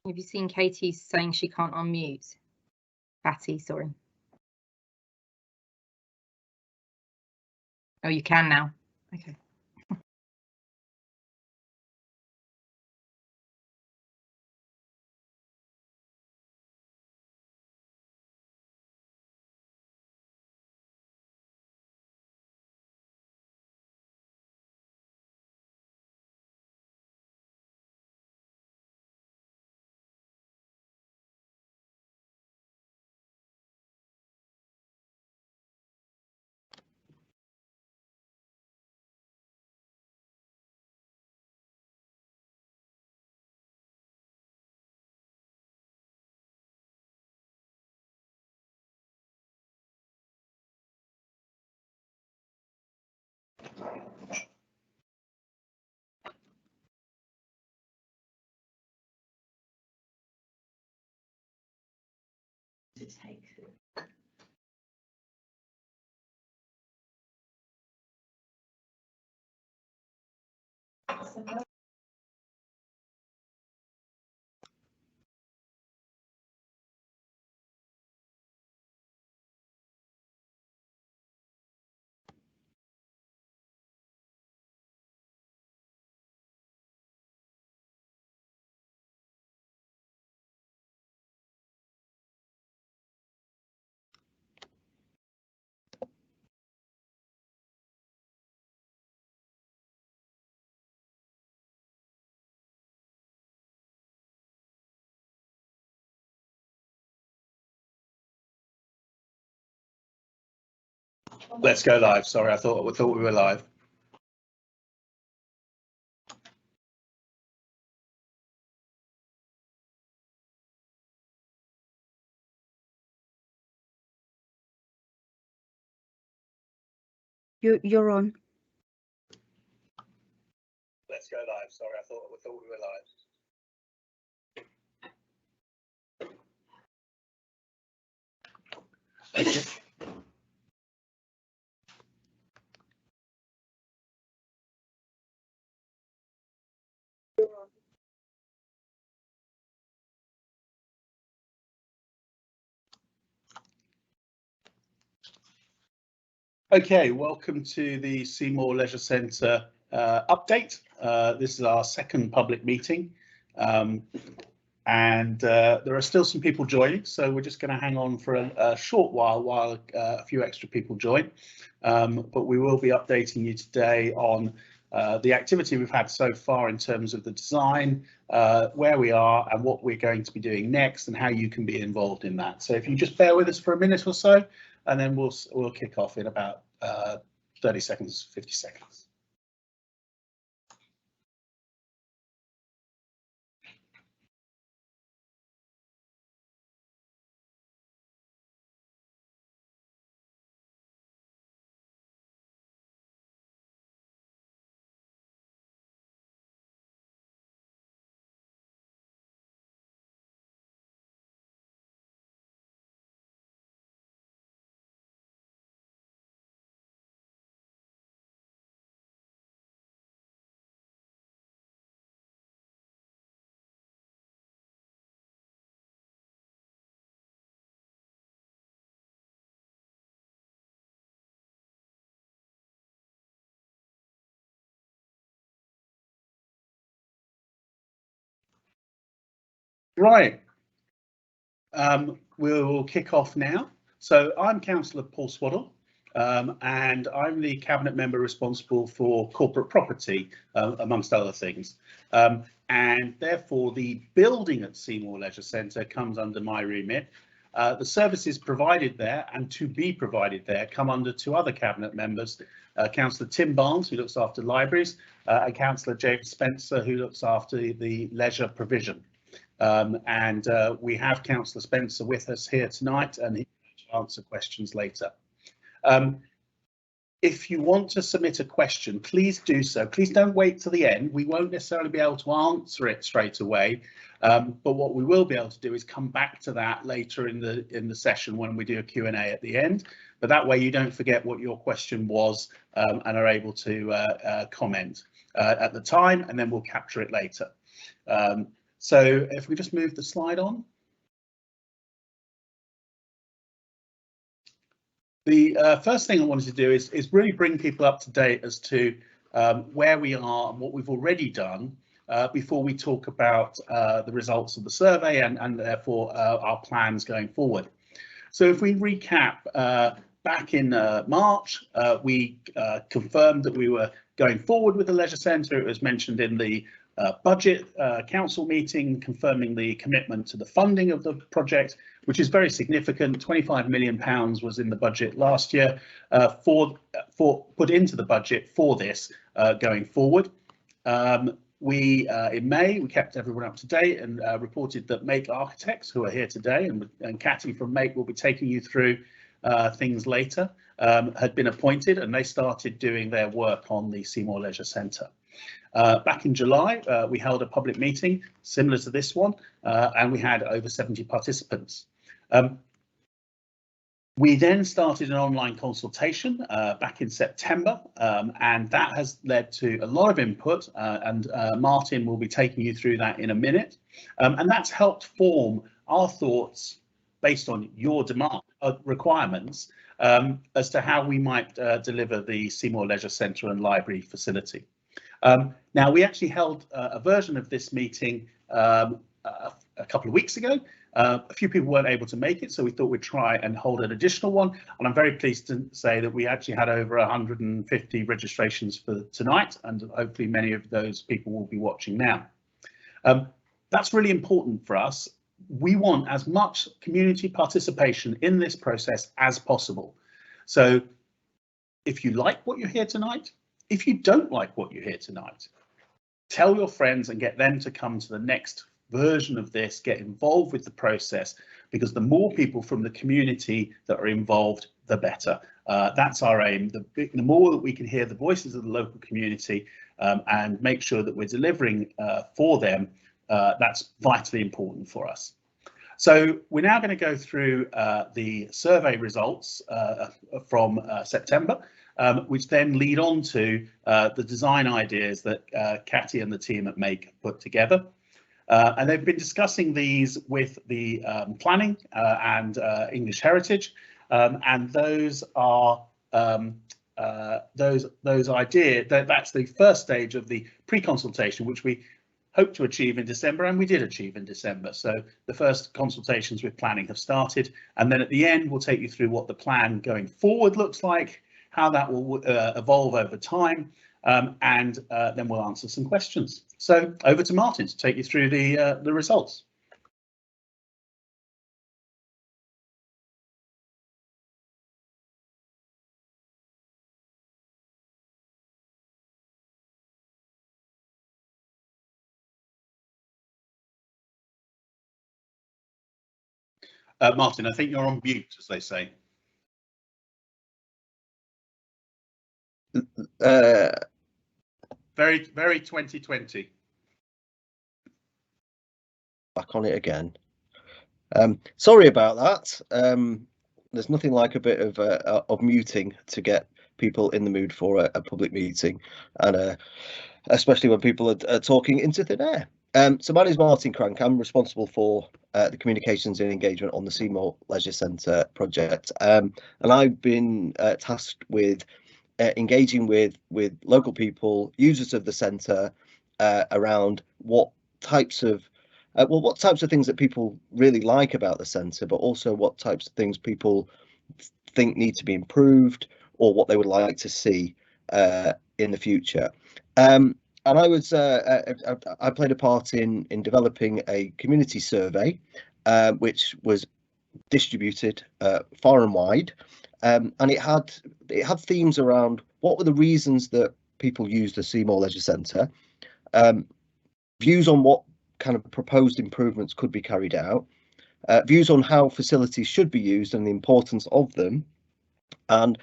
Have you seen Katie saying she can't unmute? Patty, sorry. Oh, you can now. Okay. Let's go live. Sorry, I thought we were live. You're on. Let's go live. Sorry, I thought we were live. Okay. Okay, welcome to the Seymour Leisure Centre update. This is our second public meeting, and there are still some people joining, so we're just going to hang on for a short while a few extra people join. But we will be updating you today on the activity we've had so far in terms of the design, where we are and what we're going to be doing next and how you can be involved in that. So if you just bear with us for a minute or so, and then we'll kick off in about 30 seconds, 50 seconds. Right, we'll kick off now. So I'm Councillor Paul Swaddle, and I'm the Cabinet Member responsible for corporate property, amongst other things. And therefore the building at Seymour Leisure Centre comes under my remit. The services provided there and to be provided there come under two other Cabinet members, Councillor Tim Barnes, who looks after libraries, and Councillor James Spencer, who looks after the leisure provision. We have Councillor Spencer with us here tonight, and he will answer questions later. If you want to submit a question, please do so. Please don't wait till the end. We won't necessarily be able to answer it straight away, but what we will be able to do is come back to that later in the session when we do a Q&A at the end. But that way you don't forget what your question was and are able to comment at the time, and then we'll capture it later. So if we just move the slide on. The first thing I wanted to do is really bring people up to date as to where we are and what we've already done before we talk about the results of the survey and therefore our plans going forward. So if we recap, back in March, we confirmed that we were going forward with the leisure centre. It was mentioned in the budget council meeting, confirming the commitment to the funding of the project, which is very significant. £25 million was in the budget last year for put into the budget for this going forward. In May, we kept everyone up to date and reported that Make Architects, who are here today, and Catty from Make will be taking you through things later, had been appointed, and they started doing their work on the Seymour Leisure Centre. Back in July, we held a public meeting similar to this one, and we had over 70 participants. We then started an online consultation back in September, and that has led to a lot of input, and Martin will be taking you through that in a minute. And that's helped form our thoughts based on your demand requirements as to how we might deliver the Seymour Leisure Centre and Library facility. Now, we actually held a version of this meeting a couple of weeks ago. A few people weren't able to make it, so we thought we'd try and hold an additional one. And I'm very pleased to say that we actually had over 150 registrations for tonight, and hopefully many of those people will be watching now. That's really important for us. We want as much community participation in this process as possible. So if you like what you hear tonight, if you don't like what you hear tonight, tell your friends and get them to come to the next version of this, get involved with the process, because the more people from the community that are involved, the better. That's our aim. The more that we can hear the voices of the local community and make sure that we're delivering for them, that's vitally important for us. So we're now going to go through the survey results from September, which then lead on to the design ideas that Catty and the team at Make put together. And they've been discussing these with the planning and English Heritage, and those are those ideas. That's the first stage of the pre-consultation, which we hope to achieve in December, and we did achieve in December. So the first consultations with planning have started, and then at the end we'll take you through what the plan going forward looks like, how that will evolve over time, and then we'll answer some questions. So over to Martin to take you through the results. Martin, I think you're on mute, as they say. Very 2020. Back on it again. Sorry about that. There's nothing like a bit of muting to get people in the mood for a public meeting, and especially when people are talking into thin air. So my name is Martin Crank. I'm responsible for the communications and engagement on the Seymour Leisure Centre project, and I've been tasked with engaging with local people, users of the centre, around what types of things that people really like about the centre, but also what types of things people think need to be improved or what they would like to see in the future. And I was I played a part in developing a community survey, which was distributed far and wide, and it had themes around what were the reasons that people use the Seymour Leisure Centre, views on what kind of proposed improvements could be carried out, views on how facilities should be used and the importance of them, and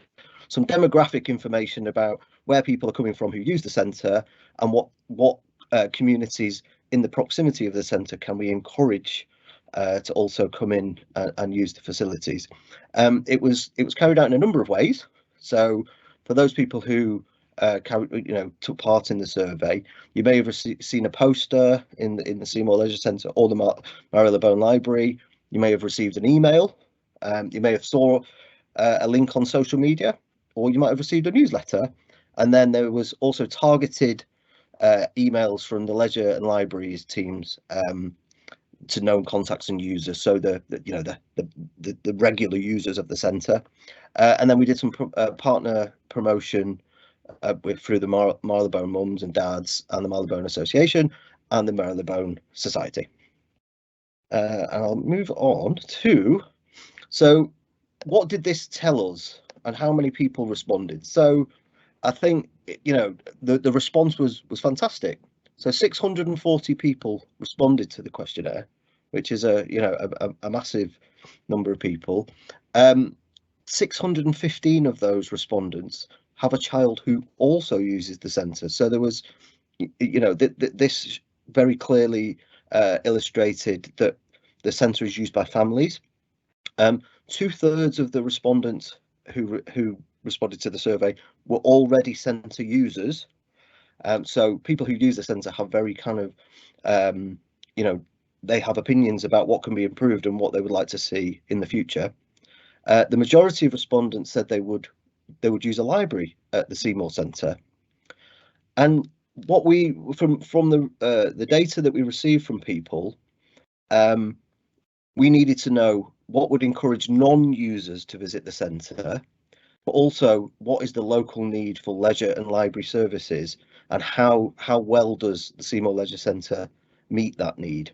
some demographic information about where people are coming from who use the centre, and what communities in the proximity of the centre can we encourage to also come in and use the facilities. It was carried out in a number of ways. So for those people who took part in the survey. You may have seen a poster in the Seymour Leisure Centre or the Marylebone Library. You may have received an email. You may have saw a link on social media, or you might have received a newsletter. And then there was also targeted emails from the leisure and libraries teams to known contacts and users, so the regular users of the centre. And then we did some partner promotion through the Marylebone Mums and Dads and the Marylebone Association and the Marylebone Society. And I'll move on to, so what did this tell us and how many people responded? So I think, the response was fantastic. So 640 people responded to the questionnaire, which is a massive number of people. 615 of those respondents have a child who also uses the centre. So there was, this very clearly illustrated that the centre is used by families. 2/3 of the respondents who responded to the survey were already centre users. So people who use the centre have very kind of, they have opinions about what can be improved and what they would like to see in the future. The majority of respondents said they would use a library at the Seymour Centre. And what we from the data that we received from people, we needed to know what would encourage non-users to visit the centre, but also what is the local need for leisure and library services, and how well does the Seymour Leisure Centre meet that need.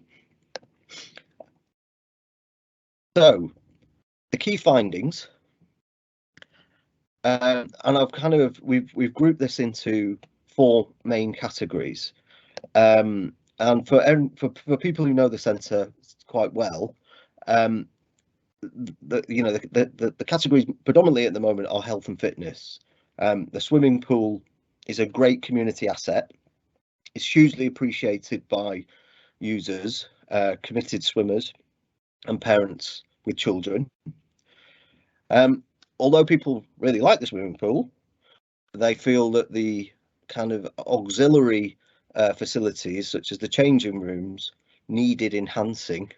So the key findings, and we've grouped this into 4 main categories, and for people who know the centre quite well, the categories predominantly at the moment are health and fitness. The swimming pool is a great community asset. It's hugely appreciated by users, committed swimmers and parents with children. Although people really like the swimming pool, they feel that the kind of auxiliary facilities, such as the changing rooms, needed enhancing.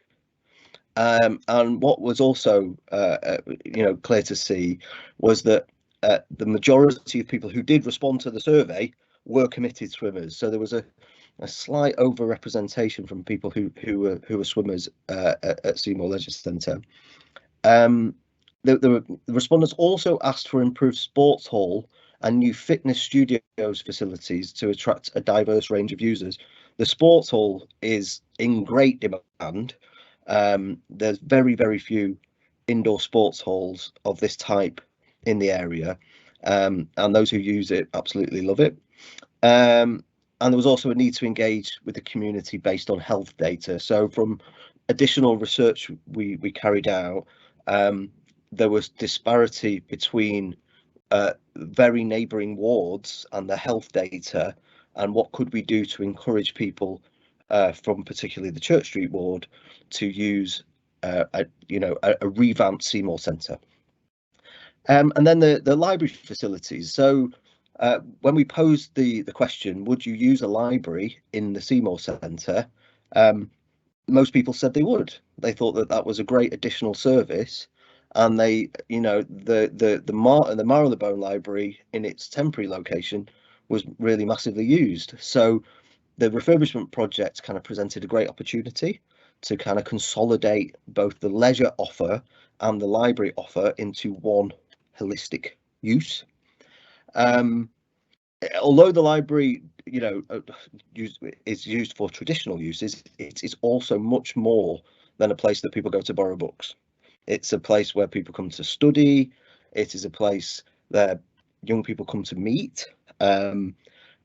And what was also clear to see was that the majority of people who did respond to the survey were committed swimmers. So there was a slight overrepresentation from people who were swimmers at Seymour Leisure Centre. The respondents also asked for improved sports hall and new fitness studios facilities to attract a diverse range of users. The sports hall is in great demand. There's very, very few indoor sports halls of this type in the area, and those who use it absolutely love it. And there was also a need to engage with the community based on health data. So from additional research we carried out, there was disparity between very neighbouring wards and the health data, and what could we do to encourage people from particularly the Church Street ward to use a revamped Seymour Centre. And then the library facilities. So when we posed the question, would you use a library in the Seymour Centre? Most people said they would. They thought that was a great additional service, and they, the Marylebone Library in its temporary location was really massively used. So the refurbishment project kind of presented a great opportunity to kind of consolidate both the leisure offer and the library offer into one holistic use. Although the library, is used for traditional uses, it's also much more than a place that people go to borrow books. It's a place where people come to study. It is a place that young people come to meet, and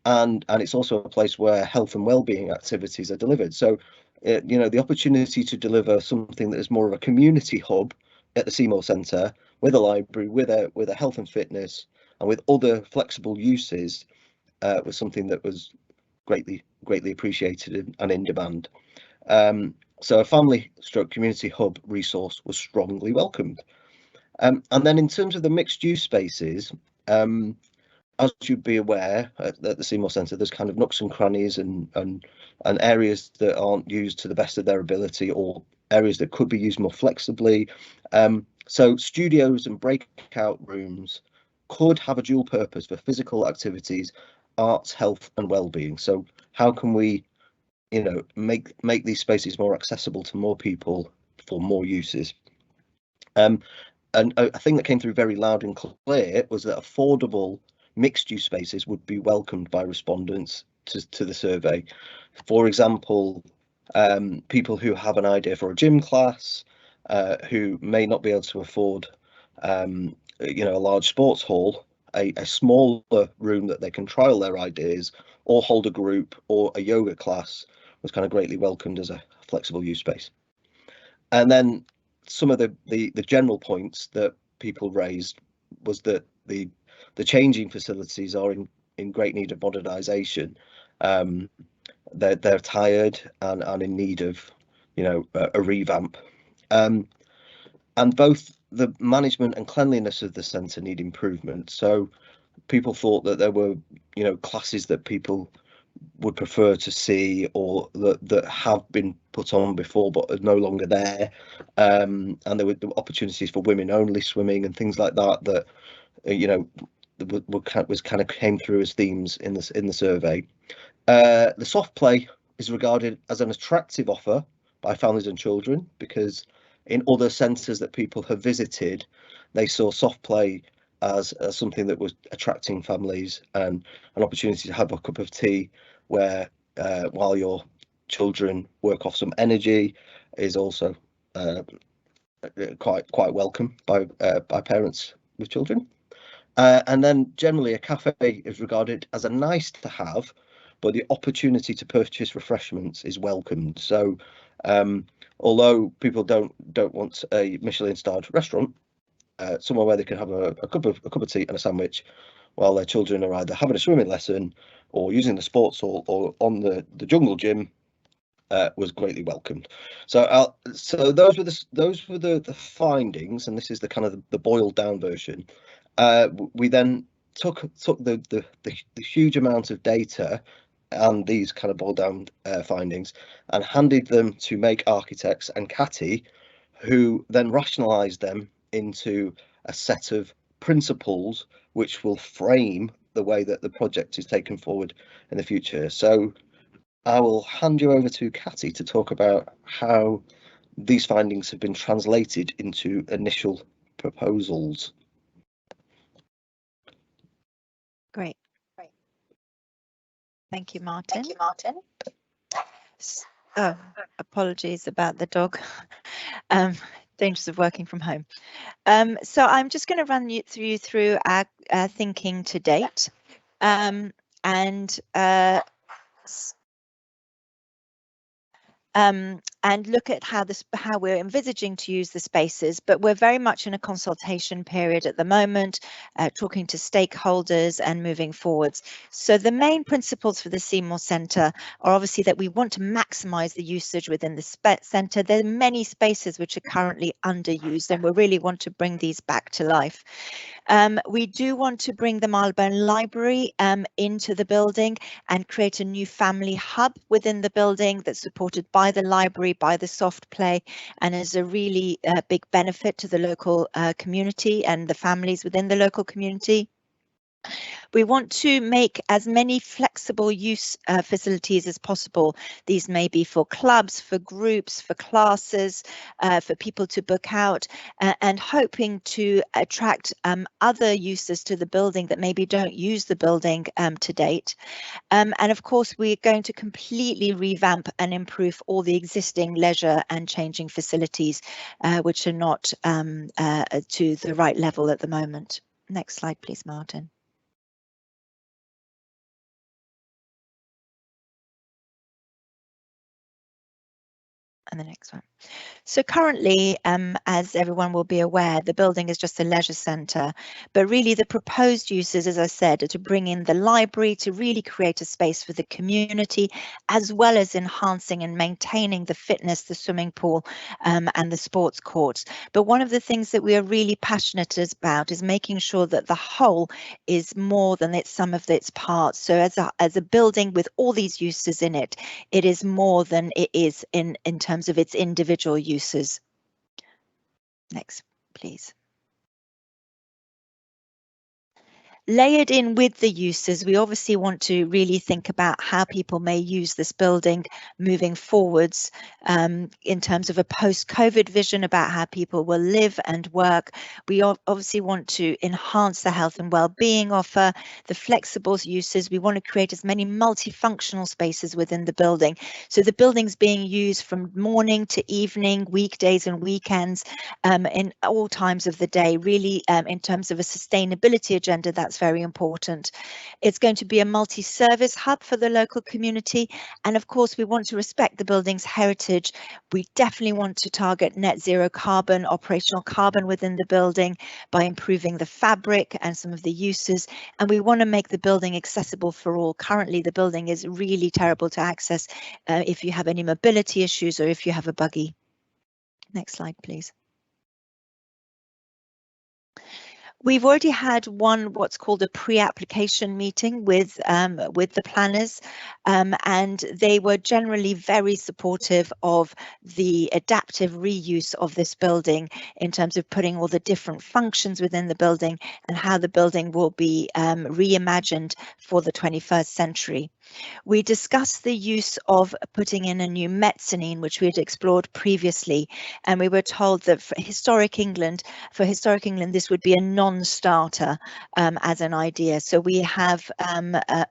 it's also a place where health and well-being activities are delivered. So, the opportunity to deliver something that is more of a community hub at the Seymour Centre with a library, with a health and fitness, and with other flexible uses, was something that was greatly appreciated and in demand. So a family/community hub resource was strongly welcomed. And then in terms of the mixed use spaces, as you'd be aware, at the Seymour Centre, there's kind of nooks and crannies and areas that aren't used to the best of their ability, or areas that could be used more flexibly. So studios and breakout rooms could have a dual purpose for physical activities, arts, health and well-being. So how can we, you know, make these spaces more accessible to more people for more uses? And a thing that came through very loud and clear was that affordable mixed-use spaces would be welcomed by respondents to the survey. For example, people who have an idea for a gym class, who may not be able to afford, you know, a large sports hall, a smaller room that they can trial their ideas or hold a group or a yoga class was kind of greatly welcomed as a flexible use space. And then some of the general points that people raised was that the changing facilities are in great need of modernisation. They're tired and in need of, you know, a revamp. And both the management and cleanliness of the centre need improvement. So people thought that there were, you know, classes that people would prefer to see, or that have been put on before but are no longer there, and there were opportunities for women only swimming and things like that that you know was kind of came through as themes in the survey. The soft play is regarded as an attractive offer by families and children, because in other centres that people have visited, they saw soft play as something that was attracting families, and an opportunity to have a cup of tea where while your children work off some energy is also quite welcome by parents with children. And then generally a cafe is regarded as a nice to have, but the opportunity to purchase refreshments is welcomed. So although people don't want a Michelin-starred restaurant, somewhere where they can have a cup of tea and a sandwich while their children are either having a swimming lesson or using the sports hall or on the jungle gym, was greatly welcomed. So those were the findings, and this is the kind of the boiled down version. We then took the huge amount of data and these kind of boiled down findings and handed them to Make Architects and Catty, who then rationalised them into a set of principles which will frame the way that the project is taken forward in the future. So I will hand you over to Catty to talk about how these findings have been translated into initial proposals. Great. Thank you, Martin. Oh, apologies about the dog. Dangers of working from home. So I'm just going to run you through our thinking to date, and look at how we're envisaging to use the spaces, but we're very much in a consultation period at the moment, talking to stakeholders and moving forwards. So the main principles for the Seymour Centre are obviously that we want to maximise the usage within the centre. There are many spaces which are currently underused, and we really want to bring these back to life. We do want to bring the Marylebone Library into the building and create a new family hub within the building that's supported by the library, by the soft play, and is a really big benefit to the local community and the families within the local community. We want to make as many flexible use facilities as possible. These may be for clubs, for groups, for classes, for people to book out, and hoping to attract other users to the building that maybe don't use the building to date. And of course, we're going to completely revamp and improve all the existing leisure and changing facilities, which are not to the right level at the moment. Next slide, please, Martin. And the next one. So currently, as everyone will be aware, the building is just a leisure centre, but really the proposed uses, as I said, are to bring in the library to really create a space for the community, as well as enhancing and maintaining the fitness, the swimming pool, and the sports courts. But one of the things that we are really passionate about is making sure that the whole is more than its sum of its parts. So as a building with all these uses in it, it is more than it is in terms of its individual uses. Next, please. Layered in with the uses, we obviously want to really think about how people may use this building moving forwards, in terms of a post-COVID vision about how people will live and work. We obviously want to enhance the health and well-being offer, the flexible uses. We want to create as many multifunctional spaces within the building. So the building's being used from morning to evening, weekdays and weekends, in all times of the day, really, in terms of a sustainability agenda, that's very important. It's going to be a multi-service hub for the local community. And of course, we want to respect the building's heritage. We definitely want to target net zero carbon, operational carbon within the building by improving the fabric and some of the uses. And we want to make the building accessible for all. Currently, the building is really terrible to access if you have any mobility issues or if you have a buggy. Next slide, please. We've already had what's called a pre-application meeting with the planners, and they were generally very supportive of the adaptive reuse of this building in terms of putting all the different functions within the building and how the building will be reimagined for the 21st century. We discussed the use of putting in a new mezzanine, which we had explored previously, and we were told that for historic England, this would be a non-starter as an idea. So we have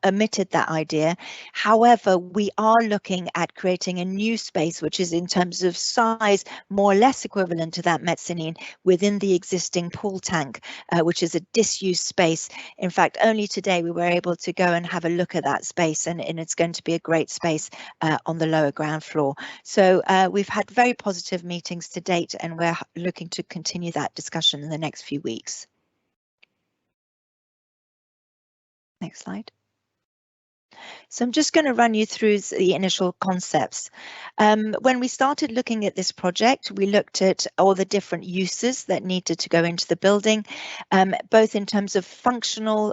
omitted that idea. However, we are looking at creating a new space, which is in terms of size, more or less equivalent to that mezzanine within the existing pool tank, which is a disused space. In fact, only today we were able to go and have a look at that space, and it's going to be a great space on the lower ground floor. So we've had very positive meetings to date, and we're looking to continue that discussion in the next few weeks. Next slide. So I'm just going to run you through the initial concepts. When we started looking at this project, we looked at all the different uses that needed to go into the building, both in terms of functional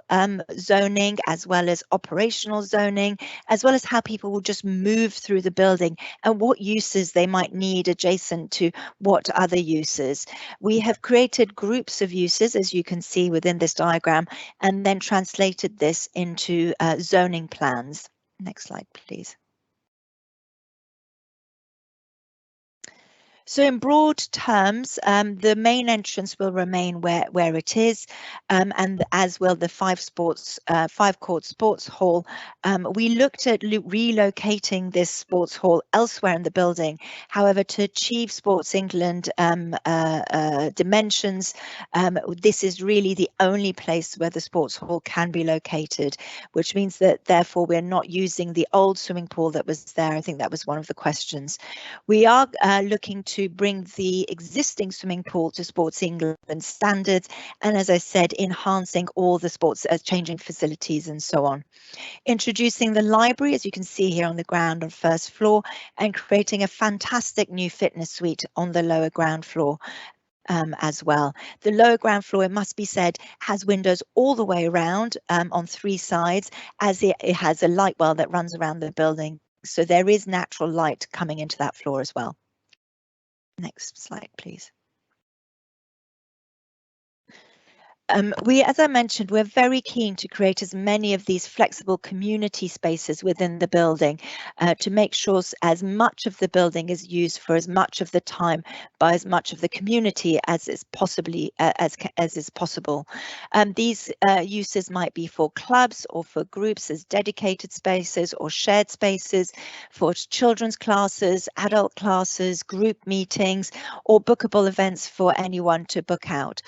zoning as well as operational zoning, as well as how people will just move through the building and what uses they might need adjacent to what other uses. We have created groups of uses, as you can see within this diagram, and then translated this into zoning plans. Next slide, please. So in broad terms, the main entrance will remain where it is, and as will the five-court sports hall. We looked at relocating this sports hall elsewhere in the building. However, to achieve Sports England dimensions, this is really the only place where the sports hall can be located, which means that therefore we're not using the old swimming pool that was there. I think that was one of the questions. We are looking to bring the existing swimming pool to Sports England standards, and as I said, enhancing all the sports, changing facilities and so on. Introducing the library, as you can see here on the ground on first floor, and creating a fantastic new fitness suite on the lower ground floor. As well. The lower ground floor, it must be said, has windows all the way around on three sides, as it has a light well that runs around the building. So there is natural light coming into that floor as well. Next slide, please. As I mentioned, we're very keen to create as many of these flexible community spaces within the building to make sure as much of the building is used for as much of the time by as much of the community as is possible. These uses might be for clubs or for groups as dedicated spaces or shared spaces, for children's classes, adult classes, group meetings, or bookable events for anyone to book out.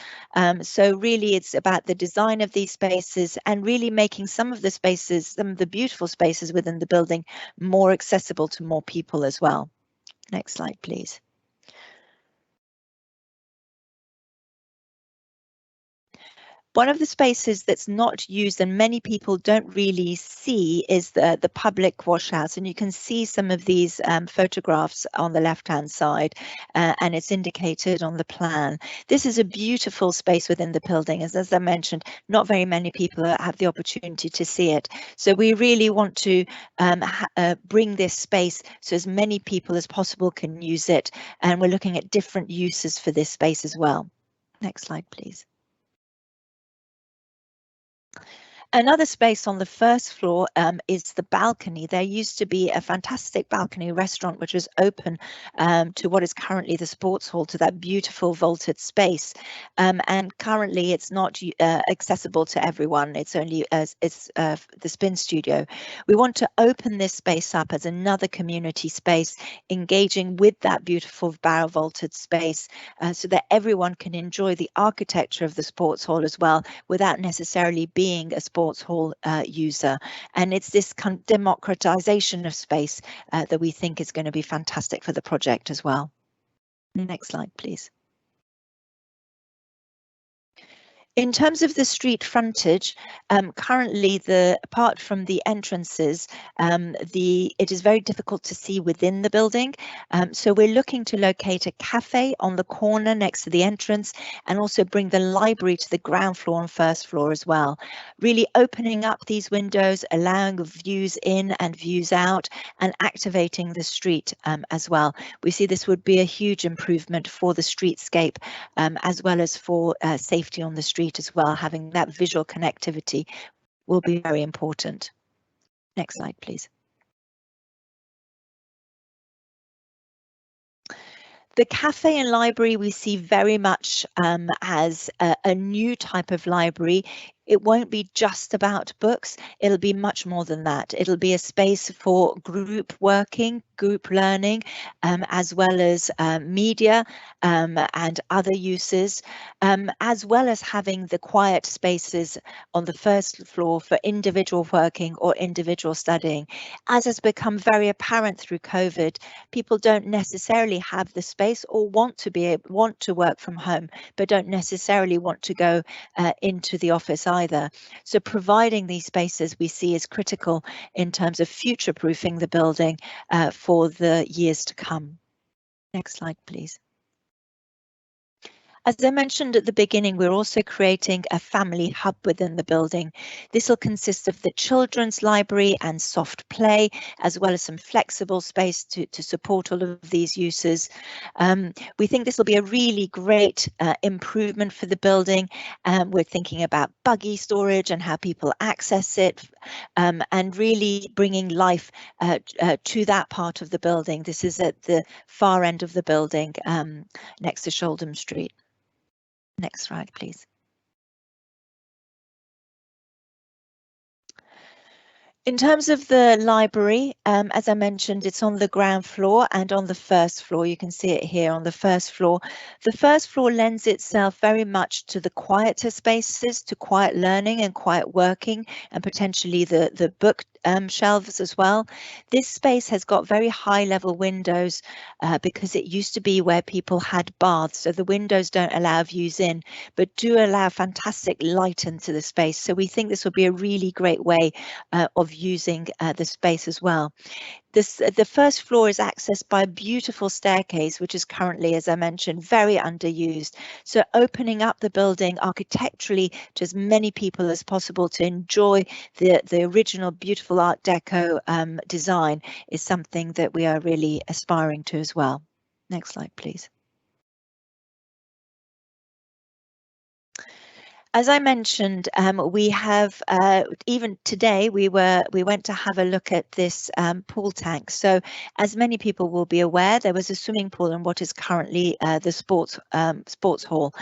So really, it's about the design of these spaces and really making some of the spaces, some of the beautiful spaces within the building, more accessible to more people as well. Next slide, please. One of the spaces that's not used and many people don't really see is the public washhouse. And you can see some of these photographs on the left-hand side, and it's indicated on the plan. This is a beautiful space within the building. As I mentioned, not very many people have the opportunity to see it. So we really want to bring this space so as many people as possible can use it. And we're looking at different uses for this space as well. Next slide, please. Another space on the first floor is the balcony. There used to be a fantastic balcony restaurant which was open to what is currently the sports hall, to that beautiful vaulted space. And currently it's not accessible to everyone. It's only the spin studio. We want to open this space up as another community space, engaging with that beautiful barrel vaulted space so that everyone can enjoy the architecture of the sports hall as well, without necessarily being a sports hall user. And it's this kind of democratization of space that we think is going to be fantastic for the project as well. Next slide, please. In terms of the street frontage, currently, apart from the entrances, it is very difficult to see within the building. So we're looking to locate a cafe on the corner next to the entrance, and also bring the library to the ground floor and first floor as well. Really opening up these windows, allowing views in and views out, and activating the street as well. We see this would be a huge improvement for the streetscape, as well as for safety on the street as well. Having that visual connectivity will be very important. Next slide, please. The cafe and library we see very much as a new type of library. It won't be just about books. It'll be much more than that. It'll be a space for group working, group learning, as well as media and other uses, as well as having the quiet spaces on the first floor for individual working or individual studying. As has become very apparent through COVID, people don't necessarily have the space or want to work from home, but don't necessarily want to go into the office either. So providing these spaces we see is critical in terms of future-proofing the building for the years to come. Next slide, please. As I mentioned at the beginning, we're also creating a family hub within the building. This will consist of the children's library and soft play, as well as some flexible space to support all of these uses. We think this will be a really great improvement for the building. We're thinking about buggy storage and how people access it, and really bringing life to that part of the building. This is at the far end of the building, next to Sholdham Street. Next slide, please. In terms of the library, as I mentioned, it's on the ground floor and on the first floor. You can see it here on the first floor. The first floor lends itself very much to the quieter spaces, to quiet learning and quiet working, and potentially the book shelves as well. This space has got very high level windows because it used to be where people had baths. So the windows don't allow views in, but do allow fantastic light into the space. So we think this will be a really great way of using the space as well. The first floor is accessed by a beautiful staircase, which is currently, as I mentioned, very underused. So opening up the building architecturally to as many people as possible to enjoy the original beautiful Art Deco design is something that we are really aspiring to as well. Next slide, please. As I mentioned, we have even today we went to have a look at this pool tank. So as many people will be aware, there was a swimming pool in what is currently the sports hall,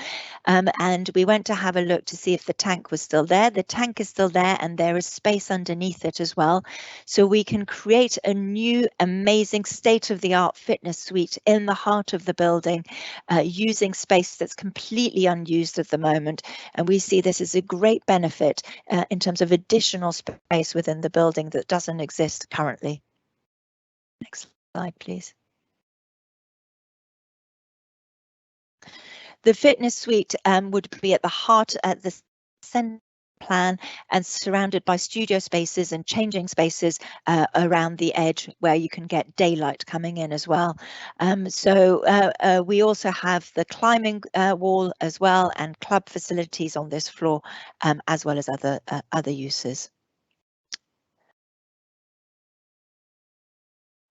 and we went to have a look to see if the tank was still there. The tank is still there, and there is space underneath it as well. So we can create a new amazing state-of-the-art fitness suite in the heart of the building, using space that's completely unused at the moment. And we see this as a great benefit in terms of additional space within the building that doesn't exist currently. Next slide, please. The fitness suite would be at the heart, at the centre plan, and surrounded by studio spaces and changing spaces around the edge where you can get daylight coming in as well. We also have the climbing wall as well, and club facilities on this floor, as well as other uses.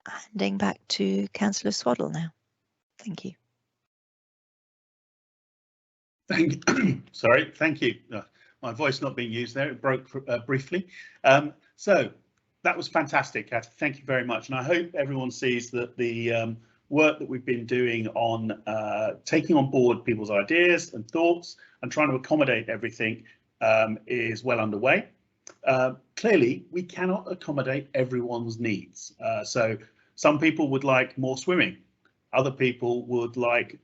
Handing back to Councillor Swaddle now. Thank you. Sorry, thank you. My voice not being used there, it broke briefly. So that was fantastic, Kathy. Thank you very much. And I hope everyone sees that the work that we've been doing on taking on board people's ideas and thoughts and trying to accommodate everything is well underway. Clearly, we cannot accommodate everyone's needs. So some people would like more swimming. Other people would like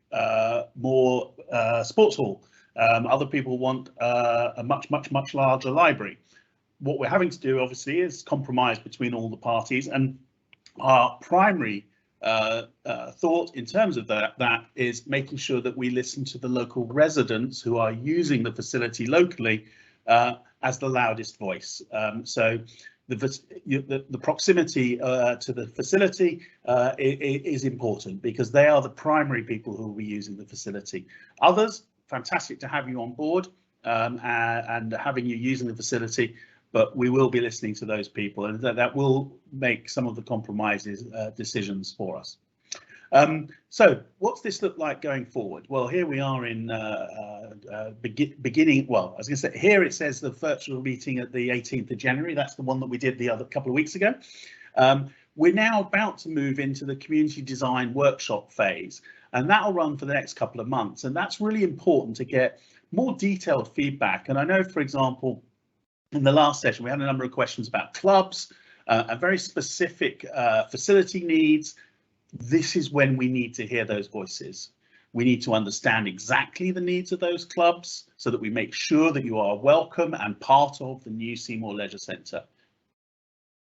more sports hall. Other people want a much larger library. What we're having to do, obviously, is compromise between all the parties. And our primary thought in terms of that is making sure that we listen to the local residents who are using the facility locally as the loudest voice. So the proximity to the facility is important, because they are the primary people who will be using the facility. Others, fantastic to have you on board and having you using the facility, but we will be listening to those people, and that will make some of the compromises decisions for us. So what's this look like going forward? Well, here we are in beginning. Well, I was going to say, here it says the virtual meeting at the 18th of January. That's the one that we did the other couple of weeks ago. We're now about to move into the community design workshop phase, and that'll run for the next couple of months. And that's really important to get more detailed feedback. And I know, for example, in the last session, we had a number of questions about clubs and very specific facility needs. This is when we need to hear those voices. We need to understand exactly the needs of those clubs so that we make sure that you are welcome and part of the new Seymour Leisure Centre.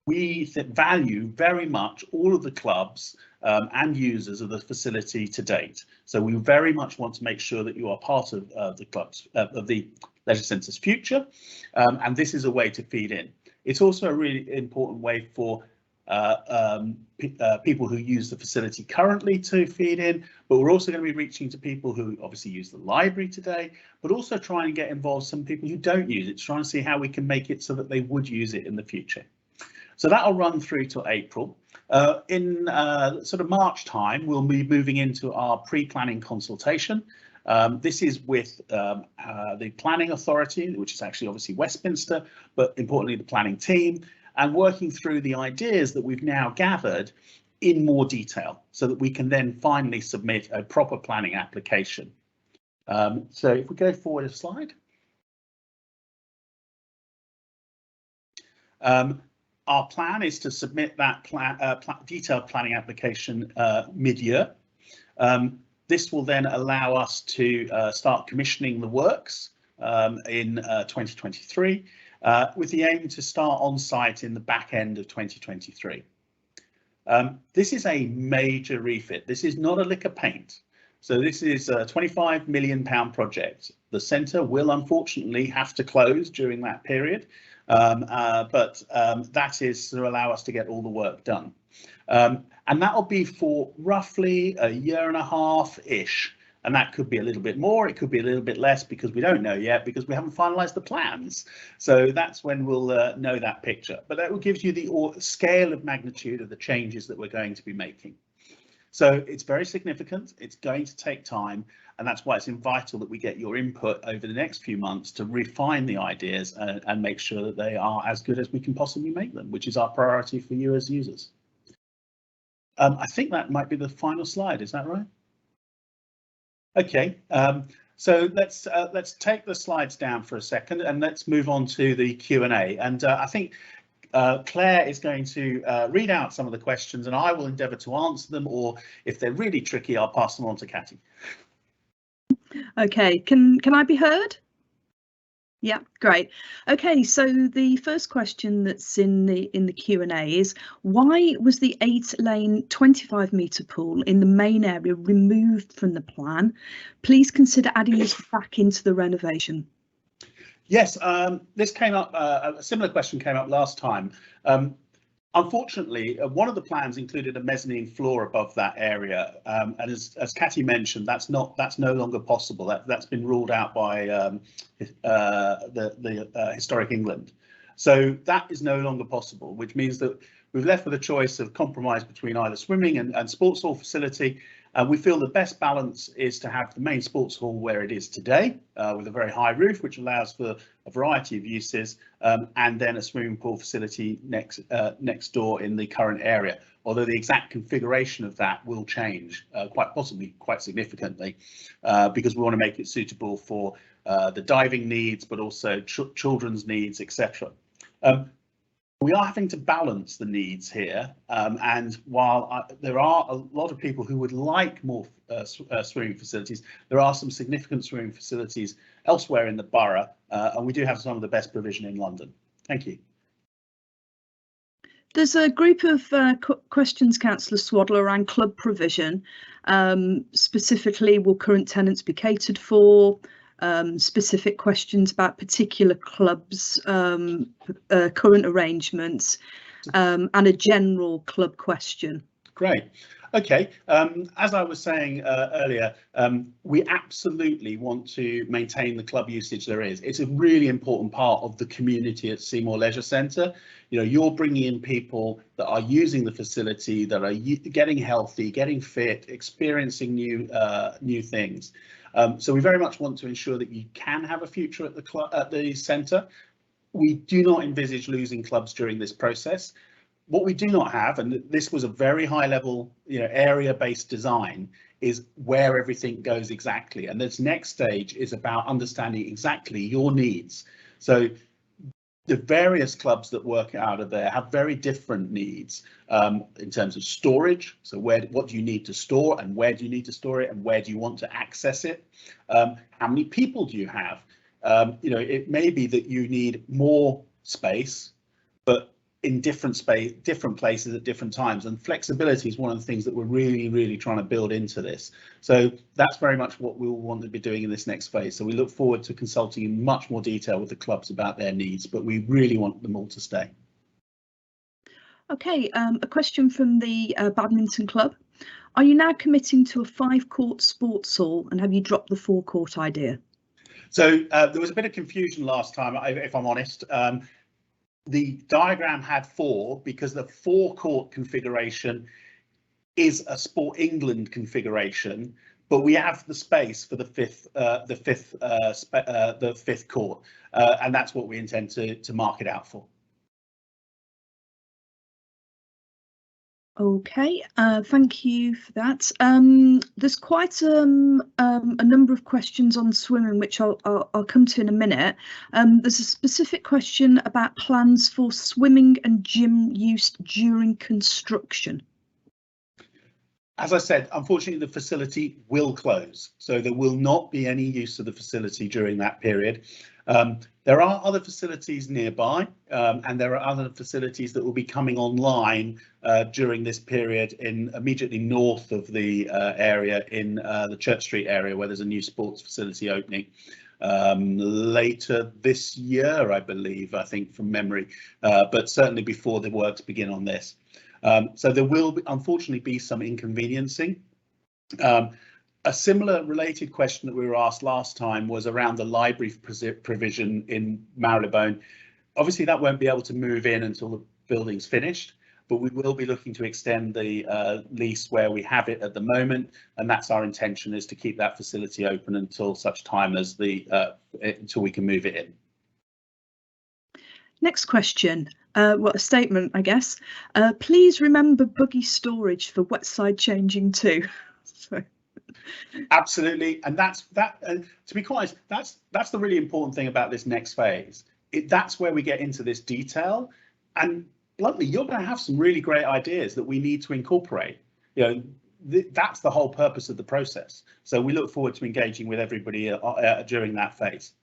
We value very much all of the clubs and users of the facility to date. So we very much want to make sure that you are part of the clubs of the Leisure Centre's future, and this is a way to feed in. It's also a really important way for people who use the facility currently to feed in, but we're also going to be reaching to people who obviously use the library today, but also try and get involved some people who don't use it, to try and see how we can make it so that they would use it in the future. So that'll run through till April. In sort of March time, we'll be moving into our pre-planning consultation. This is with the planning authority, which is actually obviously Westminster, but importantly the planning team, and working through the ideas that we've now gathered in more detail so that we can then finally submit a proper planning application. So if we go forward a slide. Our plan is to submit that detailed planning application mid-year. This will then allow us to start commissioning the works in 2023. With the aim to start on site in the back end of 2023. This is a major refit. This is not a lick of paint. So this is a £25 million project. The centre will unfortunately have to close during that period, but that is to allow us to get all the work done. And that will be for roughly a year and a half-ish. And that could be a little bit more, it could be a little bit less, because we don't know yet, because we haven't finalised the plans. So that's when we'll know that picture. But that will give you the scale of magnitude of the changes that we're going to be making. So it's very significant, it's going to take time, and that's why it's vital that we get your input over the next few months to refine the ideas and make sure that they are as good as we can possibly make them, which is our priority for you as users. I think that might be the final slide, is that right? Okay, so let's take the slides down for a second and let's move on to the Q&A. And I think Claire is going to read out some of the questions and I will endeavour to answer them, or if they're really tricky, I'll pass them on to Catty. Okay, can I be heard? Yeah, great. Okay, so the first question that's in the Q&A is, why was the 8-lane 25-metre pool in the main area removed from the plan? Please consider adding this back into the renovation. Yes, this came up, a similar question came up last time. Unfortunately, one of the plans included a mezzanine floor above that area, and as Catty mentioned, that's no longer possible. That's been ruled out by the Historic England. So that is no longer possible, which means that we've left with a choice of compromise between either swimming and sports hall facility. We feel the best balance is to have the main sports hall where it is today, with a very high roof, which allows for a variety of uses, and then a swimming pool facility next door in the current area. Although the exact configuration of that will change, quite possibly quite significantly, because we want to make it suitable for the diving needs, but also children's needs, etc. We are having to balance the needs here, and while there are a lot of people who would like more swimming facilities, there are some significant swimming facilities elsewhere in the borough, and we do have some of the best provision in London. Thank you. There's a group of questions, Councillor Swaddle, around club provision. Specifically, will current tenants be catered for? Specific questions about particular clubs, current arrangements, and a general club question. Great. Okay, as I was saying earlier, we absolutely want to maintain the club usage there is. It's a really important part of the community at Seymour Leisure Centre. You know, you're bringing in people that are using the facility, that are getting healthy, getting fit, experiencing new things. So we very much want to ensure that you can have a future at the centre. We do not envisage losing clubs during this process. What we do not have, and this was a very high level, area-based design, is where everything goes exactly. And this next stage is about understanding exactly your needs. So the various clubs that work out of there have very different needs in terms of storage. So what do you need to store, and where do you need to store it, and where do you want to access it? How many people do you have? It may be that you need more space, but in different places at different times, and flexibility is one of the things that we're really trying to build into this. So that's very much what we'll want to be doing in this next phase. So we look forward to consulting in much more detail with the clubs about their needs, but we really want them all to stay. Okay, a question from the badminton club. Are you now committing to a 5-court sports hall, and have you dropped the 4-court idea? So there was a bit of confusion last time, if I'm honest. The diagram had 4 because the 4-court configuration is a Sport England configuration, but we have the space for the fifth court, and that's what we intend to mark it out for. Okay, thank you for that. There's quite a number of questions on swimming, which I'll come to in a minute. There's a specific question about plans for swimming and gym use during construction. As I said, unfortunately, the facility will close, so there will not be any use of the facility during that period. There are other facilities nearby, and there are other facilities that will be coming online during this period immediately north of the area in the Church Street area, where there's a new sports facility opening later this year, I believe, I think from memory, but certainly before the works begin on this. So there will unfortunately be some inconveniencing. A similar related question that we were asked last time was around the library provision in Marylebone. Obviously that won't be able to move in until the building's finished, but we will be looking to extend the lease where we have it at the moment, and that's our intention, is to keep that facility open until such time as until we can move it in. Next question, well, a statement, I guess. Please remember buggy storage for wet side changing too. So. Absolutely, and that's to be quite honest, that's the really important thing about this next phase. That's where we get into this detail, and bluntly, you're going to have some really great ideas that we need to incorporate. That's the whole purpose of the process. So we look forward to engaging with everybody during that phase.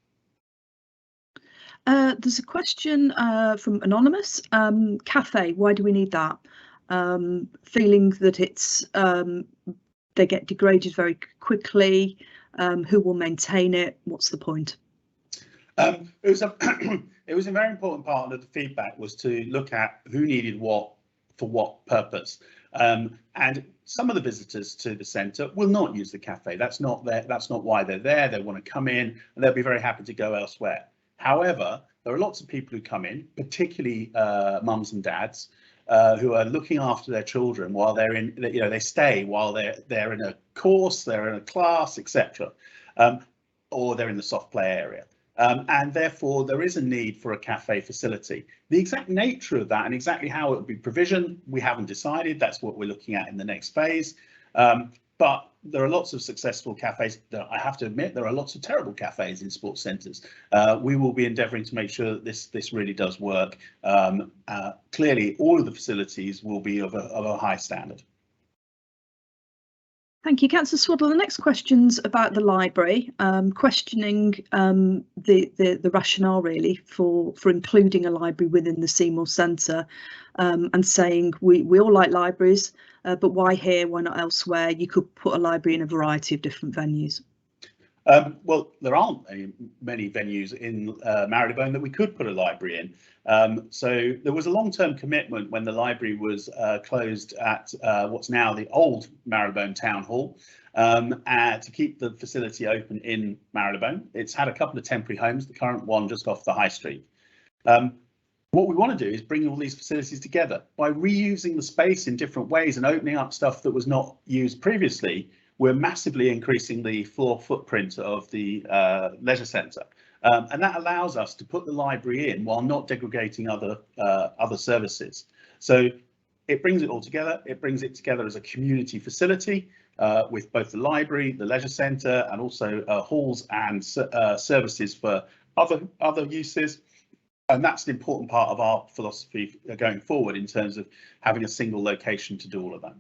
There's a question from Anonymous. Cafe, why do we need that? Feeling that it's they get degraded very quickly. Who will maintain it? What's the point? It was a it was a very important part of the feedback was to look at who needed what for what purpose. And some of the visitors to the centre will not use the cafe. That's not why they're there. They want to come in and they'll be very happy to go elsewhere. However, there are lots of people who come in, particularly mums and dads, who are looking after their children while they're in, they stay while they're in a course, they're in a class, etc., or they're in the soft play area. And therefore, there is a need for a cafe facility. The exact nature of that and exactly how it will be provisioned, we haven't decided. That's what we're looking at in the next phase. But there are lots of successful cafes. I have to admit, there are lots of terrible cafes in sports centres. We will be endeavouring to make sure that this really does work. Clearly, all of the facilities will be of a high standard. Thank you, Councillor Swaddle. The next question's about the library, questioning the rationale really for including a library within the Seymour Centre, and saying we all like libraries, but why here, why not elsewhere? You could put a library in a variety of different venues. Well, there aren't many venues in Marylebone that we could put a library in. So there was a long-term commitment when the library was closed at what's now the old Marylebone Town Hall to keep the facility open in Marylebone. It's had a couple of temporary homes, the current one just off the High Street. What we want to do is bring all these facilities together by reusing the space in different ways and opening up stuff that was not used previously. We're massively increasing the floor footprint of the leisure centre, and that allows us to put the library in while not degrading other services. So it brings it all together. It brings it together as a community facility with both the library, the leisure centre, and also halls and services for other uses. And that's an important part of our philosophy going forward in terms of having a single location to do all of that.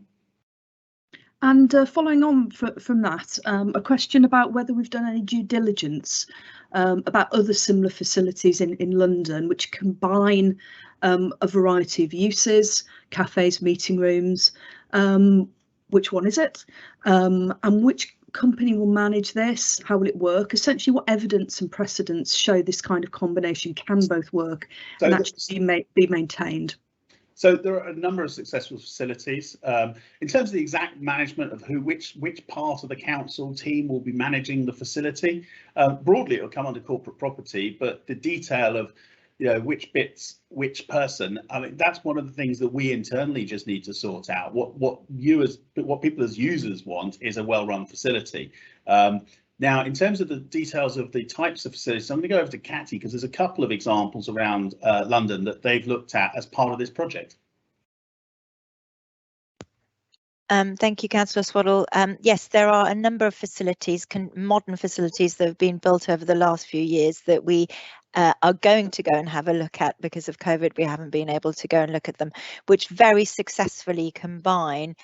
And following on from that, a question about whether we've done any due diligence about other similar facilities in London which combine a variety of uses, cafes, meeting rooms. Which one is it? And which company will manage this? How will it work? Essentially, what evidence and precedents show this kind of combination can both work and actually be maintained? So there are a number of successful facilities. In terms of the exact management of which part of the council team will be managing the facility, broadly it will come under corporate property, but the detail of which bits, which person, I mean, that's one of the things that we internally just need to sort out. What people as users want is a well-run facility. Now, in terms of the details of the types of facilities, I'm going to go over to Catty because there's a couple of examples around London that they've looked at as part of this project. Thank you, Councillor Swaddle. Yes, there are a number of facilities, modern facilities that have been built over the last few years that we are going to go and have a look at. Because of COVID, we haven't been able to go and look at them, which very successfully combine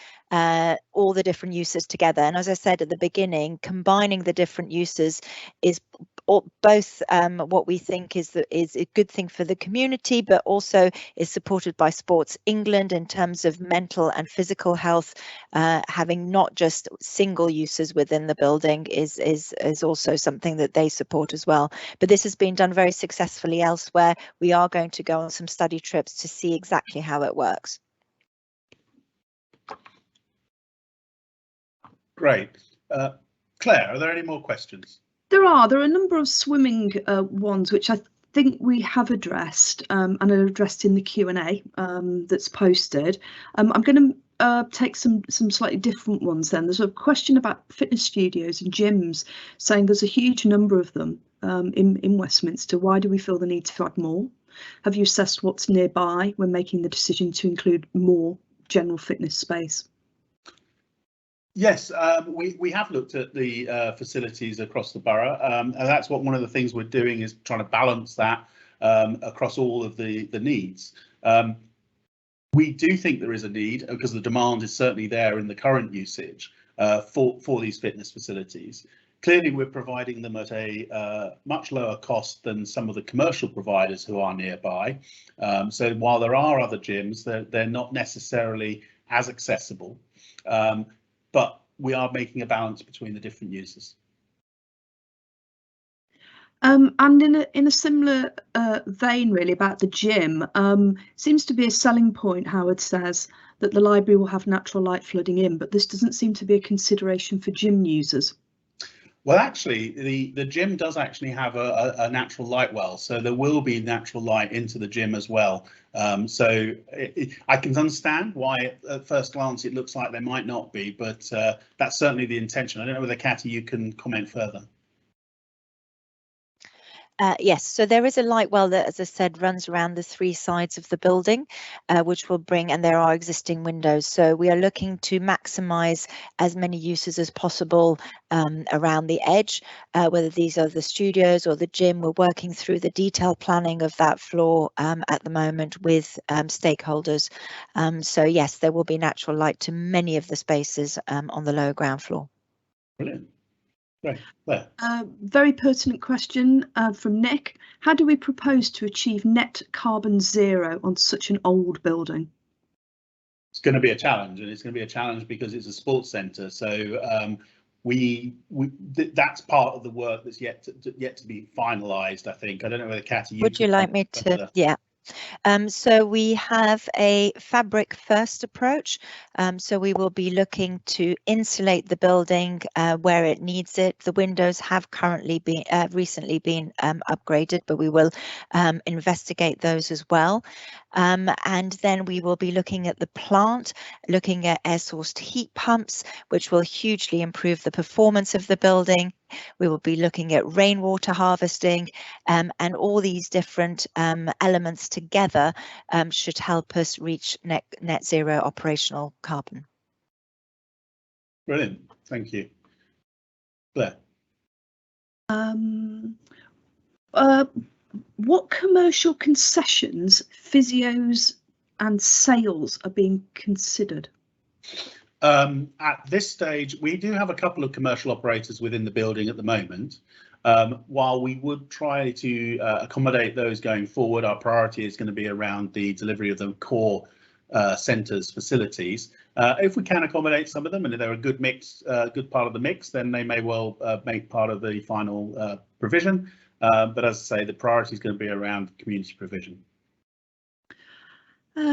all the different uses together. And as I said at the beginning, combining the different uses is both what we think is a good thing for the community, but also is supported by Sports England in terms of mental and physical health. Having not just single uses within the building is also something that they support as well. But this has been done very successfully elsewhere. We are going to go on some study trips to see exactly how it works. Great. Claire, are there any more questions? There are a number of swimming ones which I think we have addressed and are addressed in the Q&A that's posted. I'm going to take some slightly different ones then. There's a question about fitness studios and gyms, saying there's a huge number of them in Westminster. Why do we feel the need to add more? Have you assessed what's nearby when making the decision to include more general fitness space? Yes, we have looked at the facilities across the borough, and that's one of the things we're doing is trying to balance that across all of the needs. We do think there is a need because the demand is certainly there in the current usage for these fitness facilities. Clearly, we're providing them at a much lower cost than some of the commercial providers who are nearby. So while there are other gyms, they're not necessarily as accessible, but we are making a balance between the different users. And in a similar vein, really, about the gym, seems to be a selling point, Howard says, that the library will have natural light flooding in, but this doesn't seem to be a consideration for gym users. Well, actually, the gym does actually have a natural light well, so there will be natural light into the gym as well. So I can understand why at first glance it looks like there might not be, but that's certainly the intention. I don't know whether, Catty, you can comment further. Yes, so there is a light well that, as I said, runs around the 3 sides of the building, which will bring, and there are existing windows. So we are looking to maximise as many uses as possible around the edge, whether these are the studios or the gym. We're working through the detailed planning of that floor at the moment with stakeholders. So yes, there will be natural light to many of the spaces on the lower ground floor. Brilliant. Right, there. Very pertinent question from Nick. How do we propose to achieve net carbon zero on such an old building? It's going to be a challenge, and it's going to be a challenge because it's a sports centre. So that's part of the work that's yet to be finalised. I think. I don't know whether, Catty, would you like me to? Yeah. So we have a fabric first approach. So we will be looking to insulate the building where it needs it. The windows have currently been recently been upgraded, but we will investigate those as well. And then we will be looking at the plant, looking at air sourced heat pumps, which will hugely improve the performance of the building. We will be looking at rainwater harvesting, and all these different elements together should help us reach net zero operational carbon. Brilliant, thank you. Claire. What commercial concessions, physios and sales are being considered? At this stage, we do have a couple of commercial operators within the building at the moment. While we would try to accommodate those going forward, our priority is going to be around the delivery of the core centres facilities. If we can accommodate some of them, and if they're a good mix, good part of the mix, then they may well make part of the final provision. But as I say, the priority is going to be around community provision.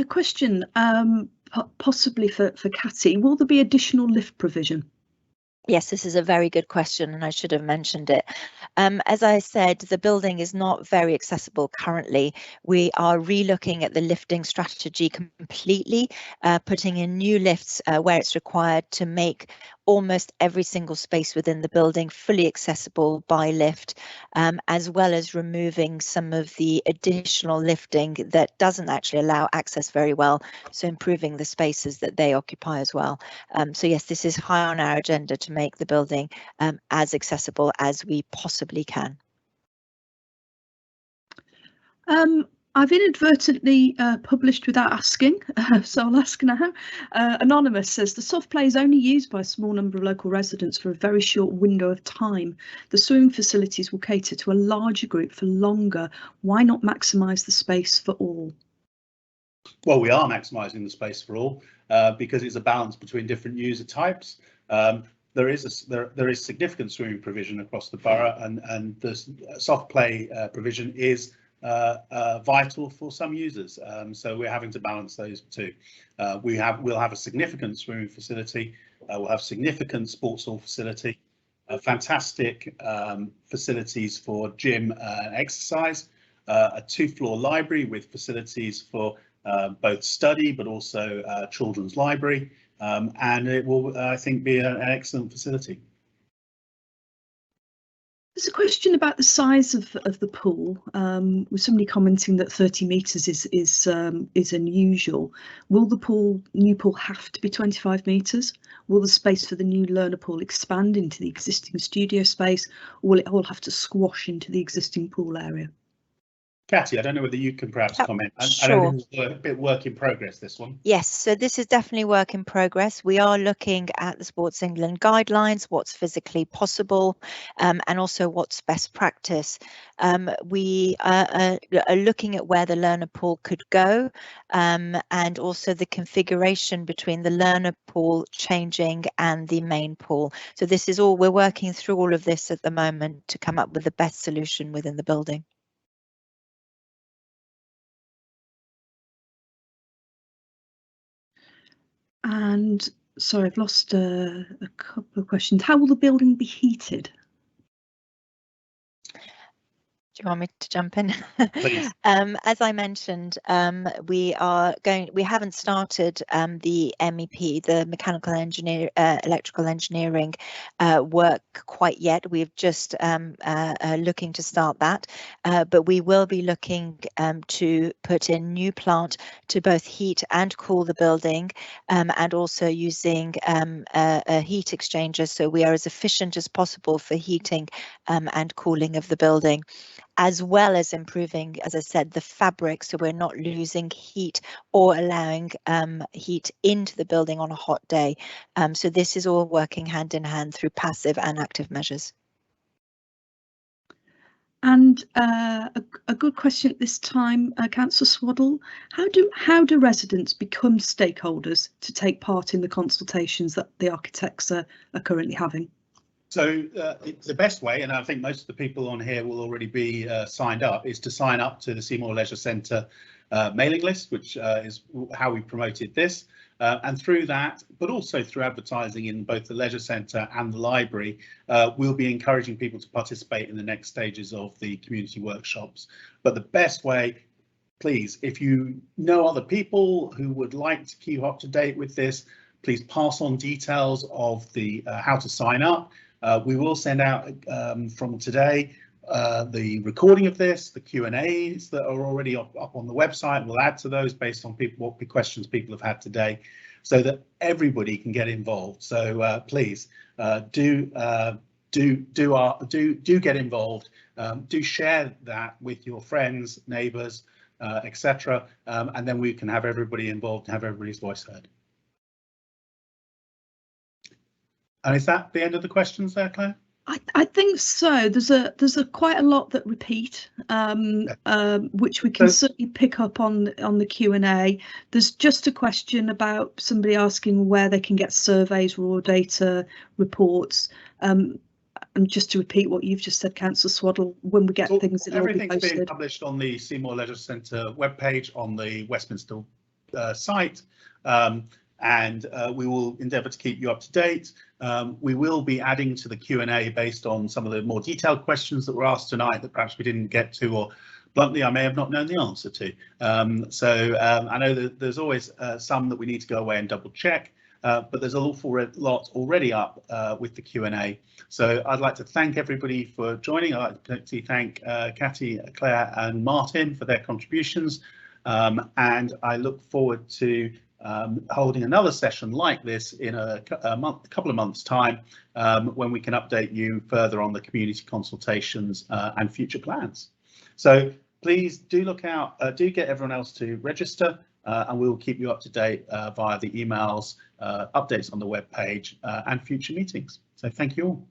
Question, possibly for Catty, will there be additional lift provision? Yes, this is a very good question, and I should have mentioned it. As I said, the building is not very accessible currently. We are re-looking at the lifting strategy completely, putting in new lifts where it's required to make almost every single space within the building fully accessible by lift, as well as removing some of the additional lifting that doesn't actually allow access very well, so improving the spaces that they occupy as well. So yes, this is high on our agenda to make the building as accessible as we possibly can. I've inadvertently published without asking, so I'll ask now. Anonymous says the soft play is only used by a small number of local residents for a very short window of time. The swimming facilities will cater to a larger group for longer. Why not maximise the space for all? Well, we are maximising the space for all because it's a balance between different user types. There is significant swimming provision across the borough, and the soft play provision is vital for some users. So we're having to balance those two. We'll have a significant swimming facility. We'll have significant sports hall facility, fantastic facilities for gym and exercise, a 2-floor library with facilities for both study but also children's library, and it will, I think, be an excellent facility. There's a question about the size of the pool, with somebody commenting that 30 metres is unusual. Will the new pool have to be 25 metres? Will the space for the new learner pool expand into the existing studio space, or will it all have to squash into the existing pool area? Katie, I don't know whether you can perhaps comment. I Sure. know this is a bit work in progress, this one. Yes, so this is definitely work in progress. We are looking at the Sports England guidelines, what's physically possible, and also what's best practice. We are looking at where the learner pool could go, and also the configuration between the learner pool changing and the main pool. So this is all, we're working through all of this at the moment to come up with the best solution within the building. And sorry, I've lost a couple of questions. How will the building be heated? Do you want me to jump in? Please. As I mentioned, we haven't started the MEP, the mechanical engineer, electrical engineering work quite yet. We're just looking to start that, but we will be looking to put in new plant to both heat and cool the building, and also using a heat exchanger, so we are as efficient as possible for heating and cooling of the building, as well as improving, as I said, the fabric, so we're not losing heat or allowing heat into the building on a hot day. So this is all working hand in hand through passive and active measures. And a good question at this time, Councillor Swaddle, how do residents become stakeholders to take part in the consultations that the architects are currently having? So the best way, and I think most of the people on here will already be signed up, is to sign up to the Seymour Leisure Centre mailing list, which is how we promoted this. And through that, but also through advertising in both the Leisure Centre and the library, we'll be encouraging people to participate in the next stages of the community workshops. But the best way, please, if you know other people who would like to keep up to date with this, please pass on details of the how to sign up. We will send out from today the recording of this, the Q&As that are already up on the website. We'll add to those based on what questions people have had today, so that everybody can get involved. So please do get involved. Do share that with your friends, neighbours, etc. And then we can have everybody involved and have everybody's voice heard. And is that the end of the questions there, Claire? I think so. There's a quite a lot that repeat, which we can certainly pick up on the Q&A. There's just a question about somebody asking where they can get surveys, raw data, reports. And just to repeat what you've just said, Councillor Swaddle, when we get things, it'll all be posted. Everything's being published on the Seymour Leisure Centre webpage on the Westminster site. And we will endeavour to keep you up to date. We will be adding to the Q&A based on some of the more detailed questions that were asked tonight that perhaps we didn't get to, or bluntly I may have not known the answer to. I know that there's always some that we need to go away and double check, but there's an awful lot already up with the Q&A. So I'd like to thank everybody for joining. I'd like to thank Katie, Claire and Martin for their contributions, and I look forward to holding another session like this in a couple of months' time, when we can update you further on the community consultations and future plans. So please do look out, do get everyone else to register, and we will keep you up to date via the emails, updates on the web page and future meetings. So thank you all.